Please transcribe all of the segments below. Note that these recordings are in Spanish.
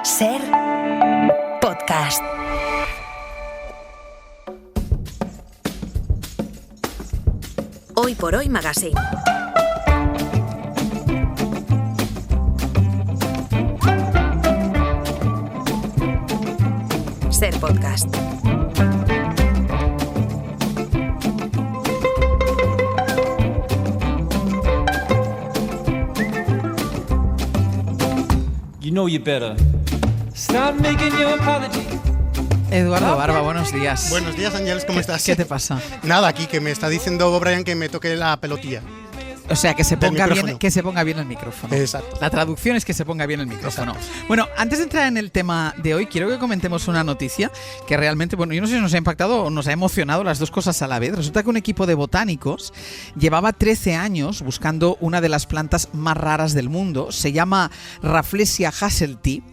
Ser podcast. Hoy por Hoy Magazine. Ser podcast. You know you better start making your apology. Eduardo Barba, buenos días. Buenos días, Ángeles, ¿cómo estás? ¿Qué te pasa? Nada, aquí que me está diciendo Brian que me toque la pelotilla. O sea, que se ponga micrófono. bien, que se ponga bien el micrófono. Exacto. La traducción es que se ponga bien el micrófono. Exacto. Bueno, antes de entrar en el tema de hoy, quiero que comentemos una noticia que realmente, bueno, yo no sé si nos ha impactado o nos ha emocionado las dos cosas a la vez. Resulta que un equipo de botánicos llevaba 13 años buscando una de las plantas más raras del mundo. Se llama Rafflesia hasseltii.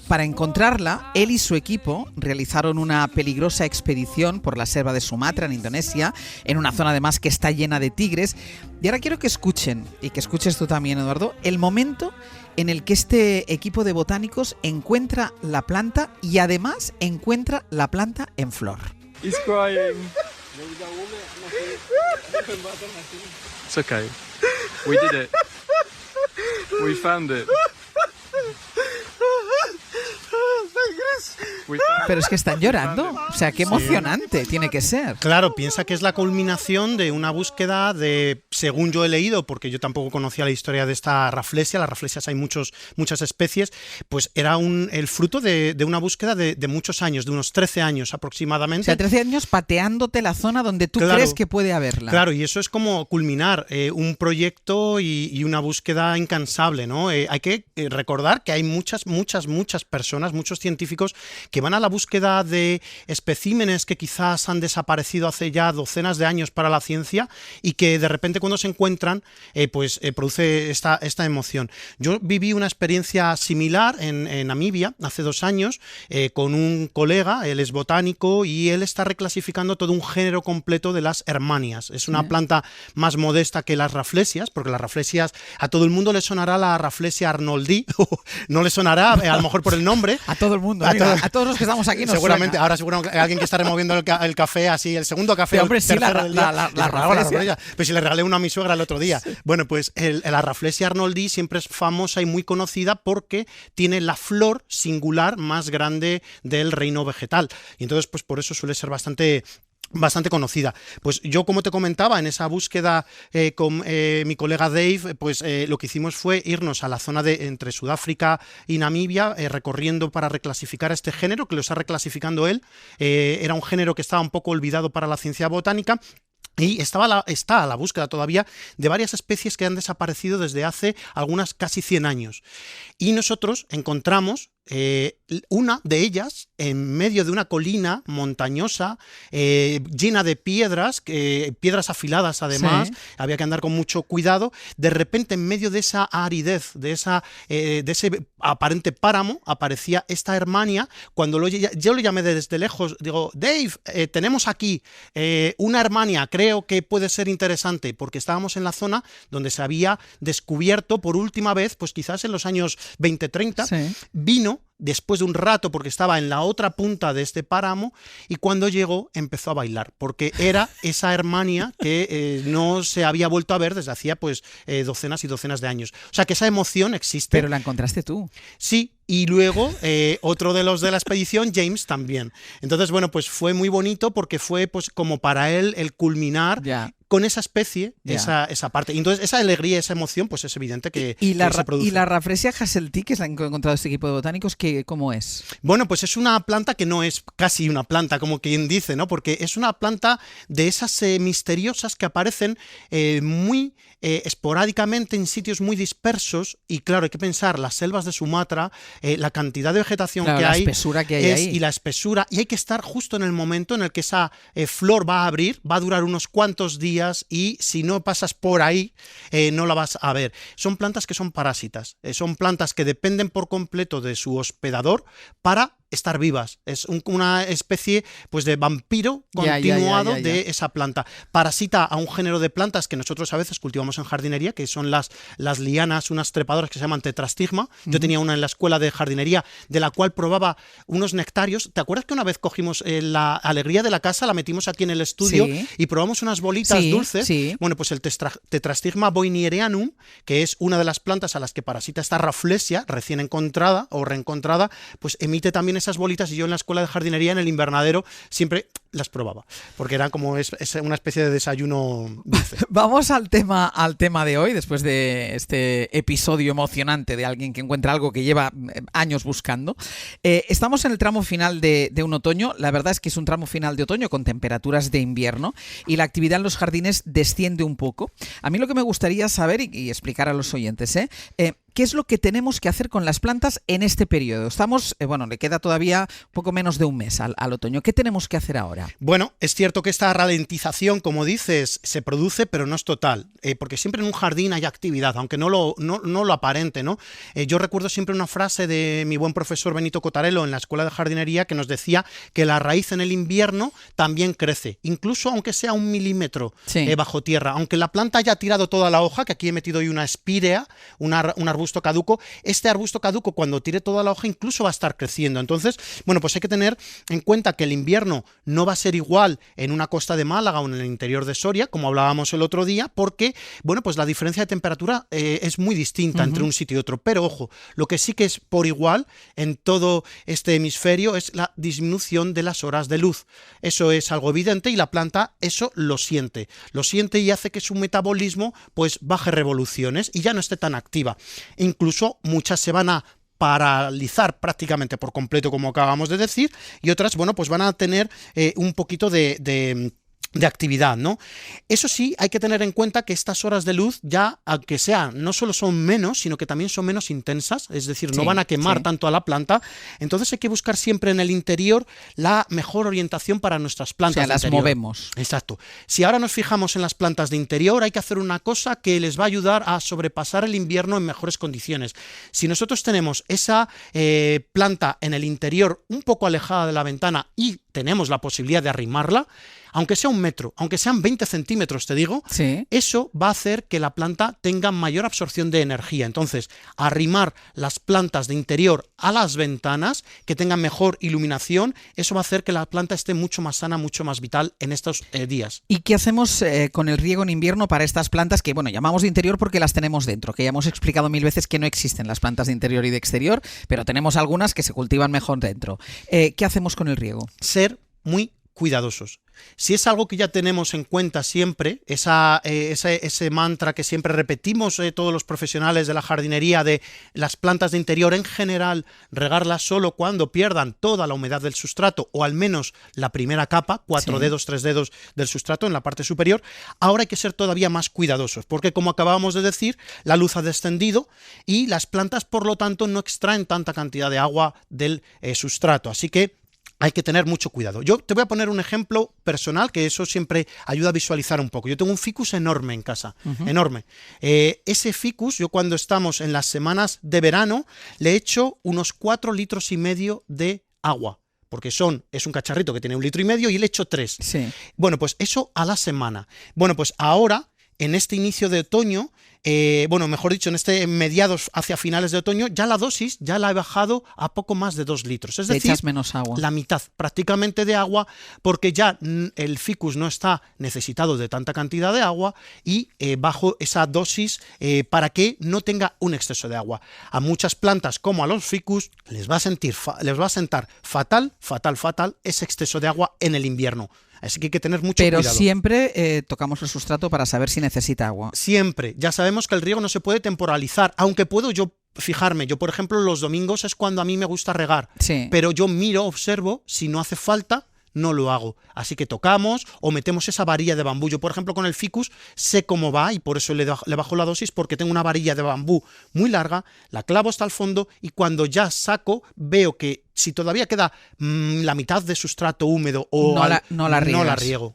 Para encontrarla, él y su equipo realizaron una peligrosa expedición por la selva de Sumatra, en Indonesia, en una zona además que está llena de tigres. Y ahora quiero que escuchen, y que escuches tú también, Eduardo, el momento en el que este equipo de botánicos encuentra la planta y además encuentra la planta en flor. He's crying. It's okay. We did it. We found it. Pero es que están llorando. O sea, qué emocionante tiene que ser. Claro, piensa que es la culminación de una búsqueda de, según yo he leído, porque yo tampoco conocía la historia de esta Rafflesia, las Rafflesias hay muchas especies, pues era el fruto de una búsqueda de muchos años, de unos 13 años aproximadamente. O sea, 13 años pateándote la zona donde tú crees que puede haberla. Claro, y eso es como culminar un proyecto y una búsqueda incansable, ¿no? Hay que recordar que hay muchas personas, muchos científicos que van a la búsqueda de especímenes que quizás han desaparecido hace ya docenas de años para la ciencia y que de repente cuando se encuentran produce esta emoción. Yo viví una experiencia similar en Namibia hace 2 años con un colega, él es botánico y él está reclasificando todo un género completo de las hermanias. Es una planta más modesta que las Rafflesias, porque las Rafflesias a todo el mundo le sonará la Rafflesia arnoldii, no le sonará a lo mejor por el nombre. A todo el mundo, a todos los que estamos aquí nos seguramente, suena. Ahora seguro que alguien que está removiendo el café así, el segundo café. Pero, hombre, sí, la Rafflesia. Pues si le regalé una a mi suegra el otro día. Sí. Bueno, pues la Rafflesia arnoldii siempre es famosa y muy conocida porque tiene la flor singular más grande del reino vegetal. Y entonces, pues por eso suele ser bastante conocida. Pues yo, como te comentaba, en esa búsqueda con mi colega Dave, pues lo que hicimos fue irnos a la zona entre Sudáfrica y Namibia, recorriendo para reclasificar este género, que lo está reclasificando él. Era un género que estaba un poco olvidado para la ciencia botánica. Y está a la búsqueda todavía de varias especies que han desaparecido desde hace algunas casi 100 años. Y nosotros encontramos una de ellas en medio de una colina montañosa llena de piedras afiladas además, sí. Había que andar con mucho cuidado. De repente, en medio de esa aridez, de ese aparente páramo, aparecía esta hermania. Cuando yo lo llamé desde lejos, digo, Dave, tenemos aquí una hermania, creo que puede ser interesante, porque estábamos en la zona donde se había descubierto por última vez, pues quizás en los años 20-30, sí. Vino después de un rato porque estaba en la otra punta de este páramo y cuando llegó empezó a bailar porque era esa hermania que no se había vuelto a ver desde hacía pues docenas y docenas de años. O sea que esa emoción existe. Pero la encontraste tú. Sí. Y luego otro de los de la expedición, James, también. Entonces, bueno, pues fue muy bonito porque fue pues como para él el culminar con esa especie, esa parte. Y entonces esa alegría, esa emoción, pues es evidente que se produce. ¿Y la Rafflesia hasseltii, que es la que ha encontrado este equipo de botánicos, cómo es? Bueno, pues es una planta que no es casi una planta, como quien dice, ¿no? Porque es una planta de esas misteriosas que aparecen muy esporádicamente en sitios muy dispersos. Y claro, hay que pensar, las selvas de Sumatra, la cantidad de vegetación que hay, la espesura que hay ahí. Y la espesura, y hay que estar justo en el momento en el que esa flor va a abrir, va a durar unos cuantos días y si no pasas por ahí no la vas a ver. Son plantas que son parásitas, son plantas que dependen por completo de su hospedador para estar vivas. Es una especie pues de vampiro continuado de esa planta. Parasita a un género de plantas que nosotros a veces cultivamos en jardinería, que son las lianas, unas trepadoras que se llaman tetrastigma. Yo tenía una en la escuela de jardinería de la cual probaba unos nectarios. ¿Te acuerdas que una vez cogimos la alegría de la casa, la metimos aquí en el estudio y probamos unas bolitas dulces? Sí. Bueno, pues el tetrastigma boynierianum, que es una de las plantas a las que parasita esta Rafflesia recién encontrada o reencontrada, pues emite también esas bolitas, y yo en la escuela de jardinería, en el invernadero, siempre las probaba, porque eran como es una especie de desayuno dulce. Vamos al tema de hoy, después de este episodio emocionante de alguien que encuentra algo que lleva años buscando. Estamos en el tramo final de un otoño. La verdad es que es un tramo final de otoño con temperaturas de invierno y la actividad en los jardines desciende un poco. A mí lo que me gustaría saber y explicar a los oyentes, ¿qué es lo que tenemos que hacer con las plantas en este periodo? Estamos, le queda todavía poco menos de un mes al otoño. ¿Qué tenemos que hacer ahora? Bueno, es cierto que esta ralentización, como dices, se produce, pero no es total, porque siempre en un jardín hay actividad, aunque no lo aparente, ¿no? Yo recuerdo siempre una frase de mi buen profesor Benito Cotarello en la escuela de jardinería que nos decía que la raíz en el invierno también crece, incluso aunque sea 1 milímetro bajo tierra, aunque la planta haya tirado toda la hoja, que aquí he metido hoy una espírea, un arbusto caduco. Este arbusto caduco, cuando tire toda la hoja, incluso va a estar creciendo. Entonces, pues hay que tener en cuenta que el invierno no va a ser igual en una costa de Málaga o en el interior de Soria, como hablábamos el otro día, porque, pues la diferencia de temperatura es muy distinta entre un sitio y otro. Pero ojo, lo que sí que es por igual en todo este hemisferio es la disminución de las horas de luz. Eso es algo evidente y la planta eso lo siente y hace que su metabolismo pues baje revoluciones y ya no esté tan activa. Incluso muchas se van a paralizar prácticamente por completo, como acabamos de decir, y otras, pues van a tener un poquito de actividad, ¿no? Eso sí, hay que tener en cuenta que estas horas de luz ya, aunque no solo son menos, sino que también son menos intensas, es decir, no van a quemar tanto a la planta. Entonces hay que buscar siempre en el interior la mejor orientación para nuestras plantas. O sea, las movemos. Exacto. Si ahora nos fijamos en las plantas de interior, hay que hacer una cosa que les va a ayudar a sobrepasar el invierno en mejores condiciones. Si nosotros tenemos esa planta en el interior un poco alejada de la ventana y tenemos la posibilidad de arrimarla, aunque sea 1 metro, aunque sean 20 centímetros, te digo, eso va a hacer que la planta tenga mayor absorción de energía. Entonces, arrimar las plantas de interior a las ventanas, que tengan mejor iluminación, eso va a hacer que la planta esté mucho más sana, mucho más vital en estos días. ¿Y qué hacemos con el riego en invierno para estas plantas que, llamamos de interior porque las tenemos dentro? Que ya hemos explicado 1000 veces que no existen las plantas de interior y de exterior, pero tenemos algunas que se cultivan mejor dentro. ¿Qué hacemos con el riego? Ser muy cuidadosos. Si es algo que ya tenemos en cuenta siempre, ese mantra que siempre repetimos todos los profesionales de la jardinería de las plantas de interior en general, regarlas solo cuando pierdan toda la humedad del sustrato o al menos la primera capa, 4 dedos, 3 dedos del sustrato en la parte superior, ahora hay que ser todavía más cuidadosos porque, como acabábamos de decir, la luz ha descendido y las plantas, por lo tanto, no extraen tanta cantidad de agua del sustrato. Así que hay que tener mucho cuidado. Yo te voy a poner un ejemplo personal, que eso siempre ayuda a visualizar un poco. Yo tengo un ficus enorme en casa, enorme. Ese ficus, yo cuando estamos en las semanas de verano, le echo unos 4,5 litros de agua, porque es un cacharrito que tiene 1,5 litros y le echo 3. Sí. Pues eso a la semana. Pues ahora, en este inicio de otoño, mejor dicho, en este mediados hacia finales de otoño, ya la dosis ya la he bajado a poco más de 2 litros. Es decir, echas menos agua. La mitad prácticamente de agua, porque ya el ficus no está necesitado de tanta cantidad de agua y bajo esa dosis para que no tenga un exceso de agua. A muchas plantas, como a los ficus, les va a sentar fatal ese exceso de agua en el invierno. Así que hay que tener mucho cuidado. Pero siempre tocamos el sustrato para saber si necesita agua. Siempre. Ya sabemos que el riego no se puede temporalizar, aunque puedo yo fijarme. Yo, por ejemplo, los domingos es cuando a mí me gusta regar. Sí. Pero yo observo, si no hace falta, no lo hago. Así que tocamos o metemos esa varilla de bambú. Yo, por ejemplo, con el ficus sé cómo va y por eso le bajo la dosis, porque tengo una varilla de bambú muy larga, la clavo hasta el fondo y cuando ya saco veo que si todavía queda la mitad de sustrato húmedo o no la riego.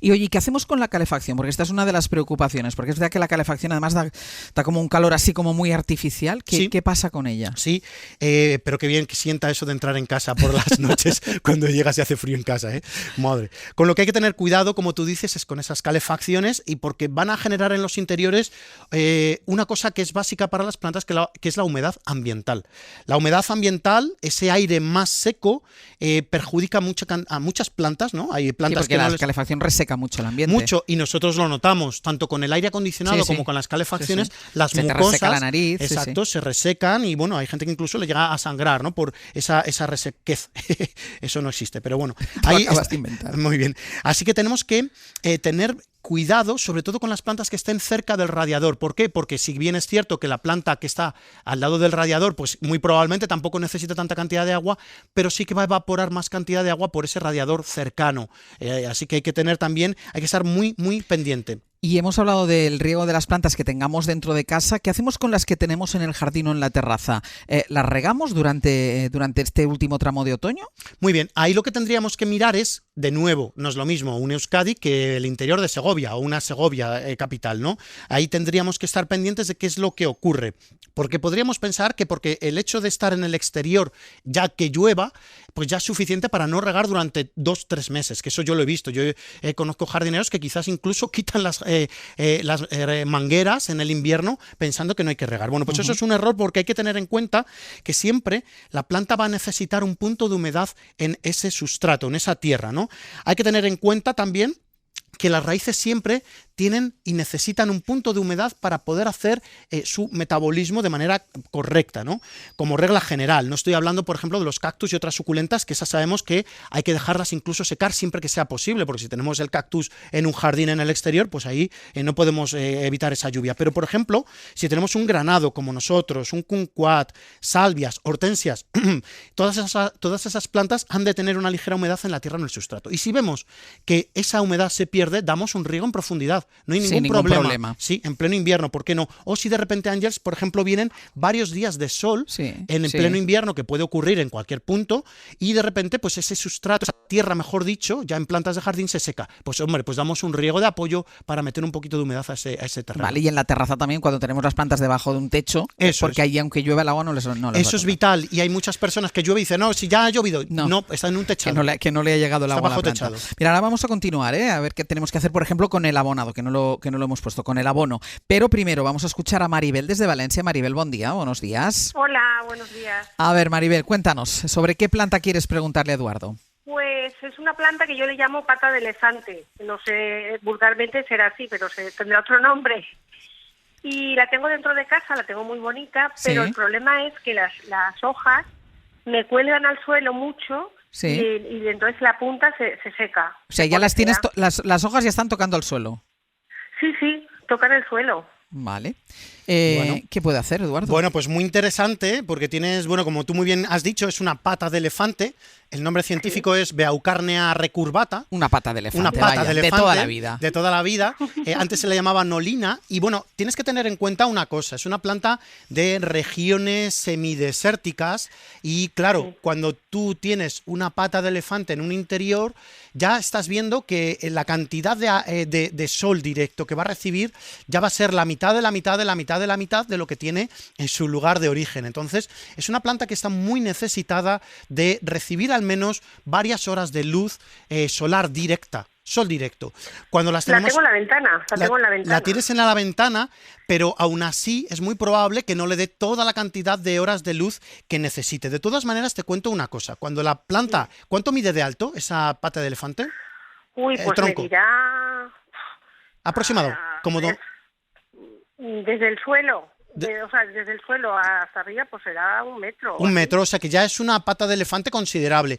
Y oye, ¿qué hacemos con la calefacción? Porque esta es una de las preocupaciones, porque es verdad que la calefacción además da como un calor así como muy artificial. ¿Qué pasa con ella? Sí, pero qué bien que sienta eso de entrar en casa por las noches cuando llegas y hace frío en casa, ¿eh? Madre. Con lo que hay que tener cuidado, como tú dices, es con esas calefacciones, y porque van a generar en los interiores una cosa que es básica para las plantas, que es la humedad ambiental. La humedad ambiental, ese aire más seco, perjudica a muchas plantas, ¿no? Hay plantas porque la calefacción reseca mucho el ambiente. Mucho, y nosotros lo notamos, tanto con el aire acondicionado como con las calefacciones, las mucosas, te reseca la nariz, se resecan, y bueno, hay gente que incluso le llega a sangrar, ¿no? Por esa resequez. Eso no existe, pero bueno. Ahí acabas de inventar. Muy bien. Así que tenemos que tener cuidado, sobre todo con las plantas que estén cerca del radiador. ¿Por qué? Porque si bien es cierto que la planta que está al lado del radiador, pues muy probablemente tampoco necesita tanta cantidad de agua, pero sí que va a evaporar más cantidad de agua por ese radiador cercano. Así que hay que estar muy, muy pendiente. Y hemos hablado del riego de las plantas que tengamos dentro de casa. ¿Qué hacemos con las que tenemos en el jardín o en la terraza? ¿Las regamos durante este último tramo de otoño? Muy bien, ahí lo que tendríamos que mirar es, de nuevo, no es lo mismo un Euskadi que el interior de Segovia o una Segovia capital, ¿no? Ahí tendríamos que estar pendientes de qué es lo que ocurre, porque podríamos pensar que porque el hecho de estar en el exterior, ya que llueva, pues ya es suficiente para no regar durante 2-3 meses, que eso yo lo he visto. Yo conozco jardineros que quizás incluso quitan las mangueras en el invierno pensando que no hay que regar. Bueno, pues eso es un error, porque hay que tener en cuenta que siempre la planta va a necesitar un punto de humedad en ese sustrato, en esa tierra, ¿no? Hay que tener en cuenta también que las raíces siempre tienen y necesitan un punto de humedad para poder hacer su metabolismo de manera correcta, ¿no? Como regla general. No estoy hablando, por ejemplo, de los cactus y otras suculentas, que esas sabemos que hay que dejarlas incluso secar siempre que sea posible, porque si tenemos el cactus en un jardín en el exterior, pues ahí no podemos evitar esa lluvia. Pero, por ejemplo, si tenemos un granado como nosotros, un kumquat, salvias, hortensias, todas esas plantas han de tener una ligera humedad en la tierra, en el sustrato. Y si vemos que esa humedad se pierde, damos un riego en profundidad. No hay ningún problema. Sí, en pleno invierno, ¿por qué no? O si de repente, Ángels, por ejemplo, vienen varios días de sol en pleno invierno, que puede ocurrir en cualquier punto, y de repente, pues ese sustrato, esa tierra, mejor dicho, ya en plantas de jardín se seca. Pues hombre, pues damos un riego de apoyo para meter un poquito de humedad a ese terreno. Vale, y en la terraza también, cuando tenemos las plantas debajo de un techo, porque ahí aunque llueva el agua no les eso es vital, y hay muchas personas que llueve y dicen, no, si ya ha llovido, no, está en un techado. Que no le ha llegado el agua a la planta. Techado. Mira, ahora vamos a continuar, a ver qué tenemos que hacer, por ejemplo, con el abonado, que no lo hemos puesto, con el abono. Pero primero vamos a escuchar a Maribel desde Valencia. Maribel, buen día, buenos días. Hola, buenos días. A ver, Maribel, cuéntanos, ¿sobre qué planta quieres preguntarle a Eduardo? Pues es una planta que yo le llamo pata de elefante. No sé, vulgarmente será así, pero tendrá otro nombre. Y la tengo dentro de casa, la tengo muy bonita, pero el problema es que las hojas me cuelgan al suelo mucho. Sí. Y entonces la punta se seca. O sea, ya las tienes, las hojas ya están tocando el suelo. Sí, tocan el suelo. Vale. ¿Qué puede hacer, Eduardo? Bueno, pues muy interesante, porque tienes, como tú muy bien has dicho, es una pata de elefante. El nombre científico es Beaucarnea recurvata. Una pata de elefante. Una pata de elefante. De toda la vida. De toda la vida. Antes se le llamaba nolina. Y bueno, tienes que tener en cuenta una cosa. Es una planta de regiones semidesérticas. Y claro, cuando tú tienes una pata de elefante en un interior, ya estás viendo que la cantidad de sol directo que va a recibir ya va a ser la mitad de la mitad de la mitad de la mitad de lo que tiene en su lugar de origen. Entonces, es una planta que está muy necesitada de recibir al menos varias horas de luz solar directa. Sol directo. Cuando las tenemos, la tengo en la ventana. La tienes en la ventana, pero aún así es muy probable que no le dé toda la cantidad de horas de luz que necesite. De todas maneras, te cuento una cosa. Cuando la planta, ¿cuánto mide de alto esa pata de elefante? Pues tronco. Medirá... Aproximado. Desde el suelo. Desde el suelo hasta arriba, pues será 1 metro. 1 metro, o sea que ya es una pata de elefante considerable.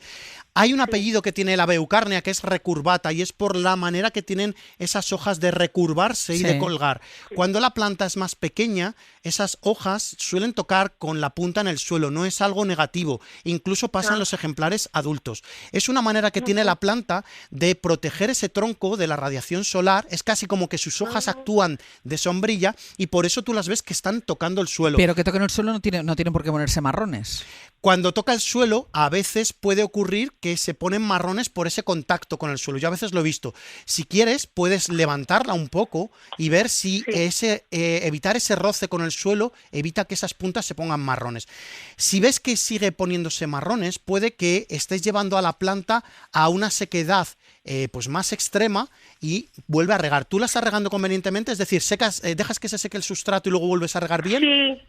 Hay un apellido que tiene la Beaucarnea, que es recurvata, y es por la manera que tienen esas hojas de recurvarse y de colgar. Cuando la planta es más pequeña, esas hojas suelen tocar con la punta en el suelo, no es algo negativo. Incluso pasa en los ejemplares adultos. Es una manera que tiene la planta de proteger ese tronco de la radiación solar. Es casi como que sus hojas actúan de sombrilla, y por eso tú las ves que están están tocando el suelo. Pero que toquen el suelo no tienen por qué ponerse marrones. Cuando toca el suelo, a veces puede ocurrir que se ponen marrones por ese contacto con el suelo. Yo a veces lo he visto. Si quieres, puedes levantarla un poco y ver si evitar ese roce con el suelo evita que esas puntas se pongan marrones. Si ves que sigue poniéndose marrones, puede que estés llevando a la planta a una sequedad pues más extrema y vuelve a regar. ¿Tú la estás regando convenientemente? Es decir, dejas que se seque el sustrato y luego vuelves a regar bien. Sí.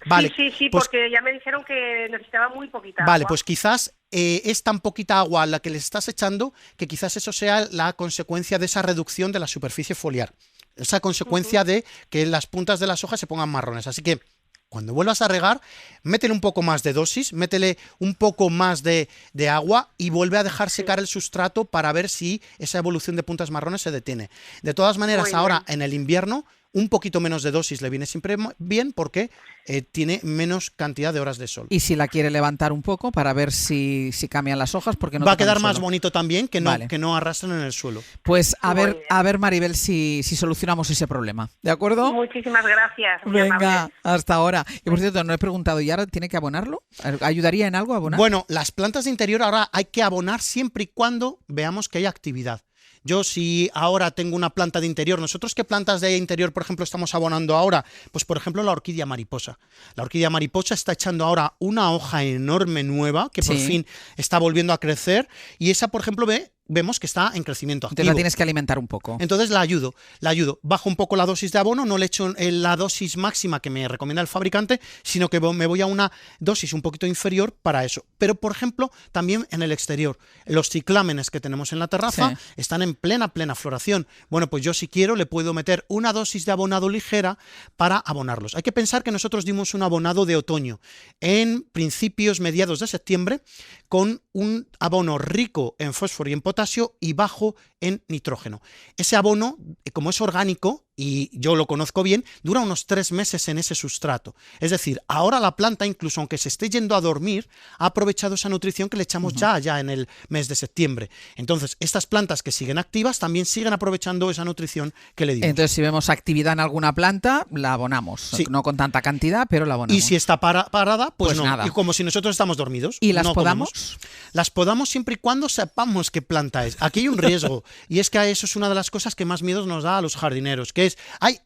Vale, Sí, pues, porque ya me dijeron que necesitaba muy poquita vale, agua. pues quizás es tan poquita agua la que le estás echando que quizás eso sea la consecuencia de esa reducción de la superficie foliar. Esa consecuencia de que las puntas de las hojas se pongan marrones. Así que cuando vuelvas a regar, métele un poco más de dosis, métele un poco más de agua y vuelve a dejar secar el sustrato para ver si esa evolución de puntas marrones se detiene. De todas maneras, ahora en el invierno, un poquito menos de dosis le viene siempre bien porque tiene menos cantidad de horas de sol. Y si la quiere levantar un poco para ver si cambian las hojas, porque no va a tocan quedar el más suelo. bonito también que no, Vale. que no arrastren en el suelo. Pues a Muy ver, Maribel, si solucionamos ese problema. ¿De acuerdo? Muchísimas gracias. Muy Venga, amable. hasta ahora. Y por cierto, no he preguntado, ¿y ahora tiene que abonarlo? ¿Ayudaría en algo a abonar? Bueno, las plantas de interior ahora hay que abonar siempre y cuando veamos que hay actividad. Yo si ahora tengo una planta de interior, ¿nosotros qué plantas de interior, por ejemplo, estamos abonando ahora? Pues por ejemplo la orquídea mariposa. La orquídea mariposa está echando ahora una hoja enorme nueva que por fin está volviendo a crecer y esa, por ejemplo, vemos que está en crecimiento activo. Entonces la tienes que alimentar un poco. Entonces la ayudo. Bajo un poco la dosis de abono, no le echo la dosis máxima que me recomienda el fabricante, sino que me voy a una dosis un poquito inferior para eso. Pero, por ejemplo, también en el exterior, los ciclámenes que tenemos en la terraza están en plena floración. Bueno, pues yo si quiero le puedo meter una dosis de abonado ligera para abonarlos. Hay que pensar que nosotros dimos un abonado de otoño en mediados de septiembre, con un abono rico en fósforo y en potasio y bajo en nitrógeno. Ese abono, como es orgánico, y yo lo conozco bien, dura unos 3 meses en ese sustrato. Es decir, ahora la planta, incluso aunque se esté yendo a dormir, ha aprovechado esa nutrición que le echamos ya en el mes de septiembre. Entonces, estas plantas que siguen activas también siguen aprovechando esa nutrición que le dimos. Entonces, si vemos actividad en alguna planta, la abonamos. Sí. No con tanta cantidad, pero la abonamos. Y si está parada, pues no. Nada. Y como si nosotros estamos dormidos. ¿Y las no podamos? Comemos. Las podamos siempre y cuando sepamos qué planta es. Aquí hay un riesgo. Y es que eso es una de las cosas que más miedos nos da a los jardineros, que es,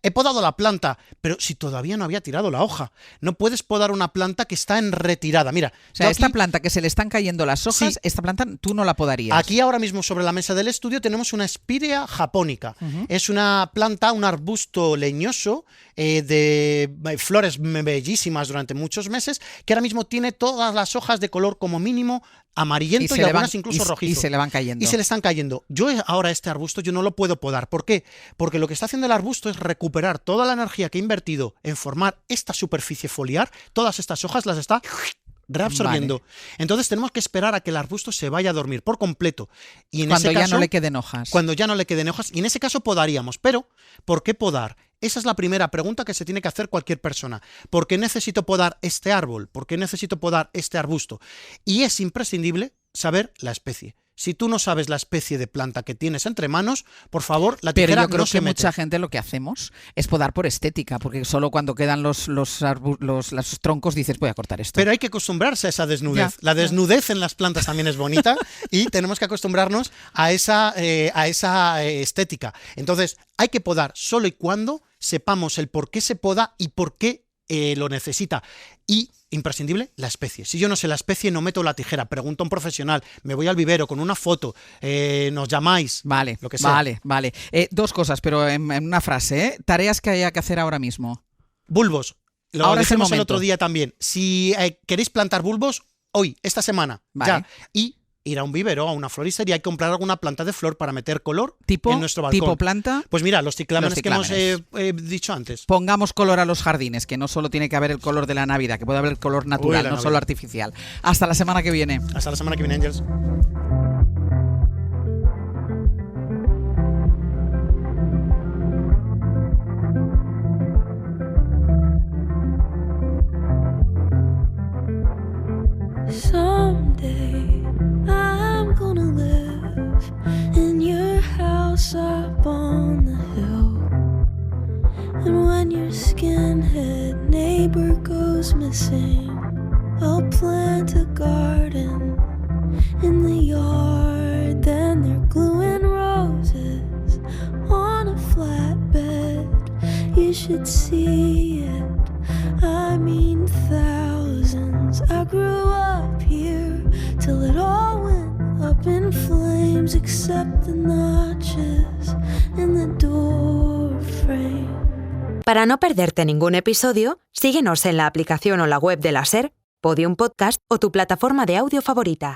he podado la planta, pero si todavía no había tirado la hoja. No puedes podar una planta que está en retirada. Mira, o sea, esta aquí, planta que se le están cayendo las hojas, Sí. esta planta tú no la podarías. Aquí ahora mismo sobre la mesa del estudio tenemos una Spirea japonica. Es una planta, un arbusto leñoso de flores bellísimas durante muchos meses, que ahora mismo tiene todas las hojas de color como mínimo amarillento y algunas incluso rojizo. Y se le van cayendo. Y se le están cayendo. Yo ahora este arbusto yo no lo puedo podar. ¿Por qué? Porque lo que está haciendo el arbusto es recuperar toda la energía que he invertido en formar esta superficie foliar. Todas estas hojas las está reabsorbiendo. Vale. Entonces tenemos que esperar a que el arbusto se vaya a dormir por completo. Y en cuando ese ya caso, no le queden hojas. Cuando ya no le queden hojas. Y en ese caso podaríamos. Pero, ¿por qué podar? Esa es la primera pregunta que se tiene que hacer cualquier persona. ¿Por qué necesito podar este árbol? ¿Por qué necesito podar este arbusto? Y es imprescindible saber la especie. Si tú no sabes la especie de planta que tienes entre manos, por favor, la tijera Pero yo creo no se que mete. mucha gente lo que hacemos es podar por estética, porque solo cuando quedan los troncos dices, voy a cortar esto. Pero hay que acostumbrarse a esa desnudez. La desnudez en las plantas también es bonita y tenemos que acostumbrarnos a esa estética. Entonces, hay que podar solo y cuando sepamos el por qué se poda y por qué lo necesita. Y, imprescindible, la especie. Si yo no sé la especie, no meto la tijera, pregunto a un profesional, me voy al vivero con una foto, nos llamáis, vale, lo que sea. Vale. 2 cosas, pero en una frase, ¿eh? Tareas que haya que hacer ahora mismo. Bulbos. Lo ahora dijimos es el otro día también. Si queréis plantar bulbos, hoy, esta semana, vale. ya. Y ir a un vivero, a una floristería y comprar alguna planta de flor para meter color en nuestro balcón. ¿Tipo planta? Pues mira, los ciclámenes que hemos dicho antes. Pongamos color a los jardines, que no solo tiene que haber el color de la Navidad, que puede haber el color natural, no solo artificial. Hasta la semana que viene. Hasta la semana que viene, Ángels. Someday I'm gonna live in your house up on the hill, and when your skinhead wanna sing. I'll plant a garden in the yard, then they're gluing roses on a flatbed. You should see it, I mean thousands. I grew up here till it all went up in flames, except the notches in the door frame. Para no perderte ningún episodio, síguenos en la aplicación o la web de la SER, Podium Podcast o tu plataforma de audio favorita.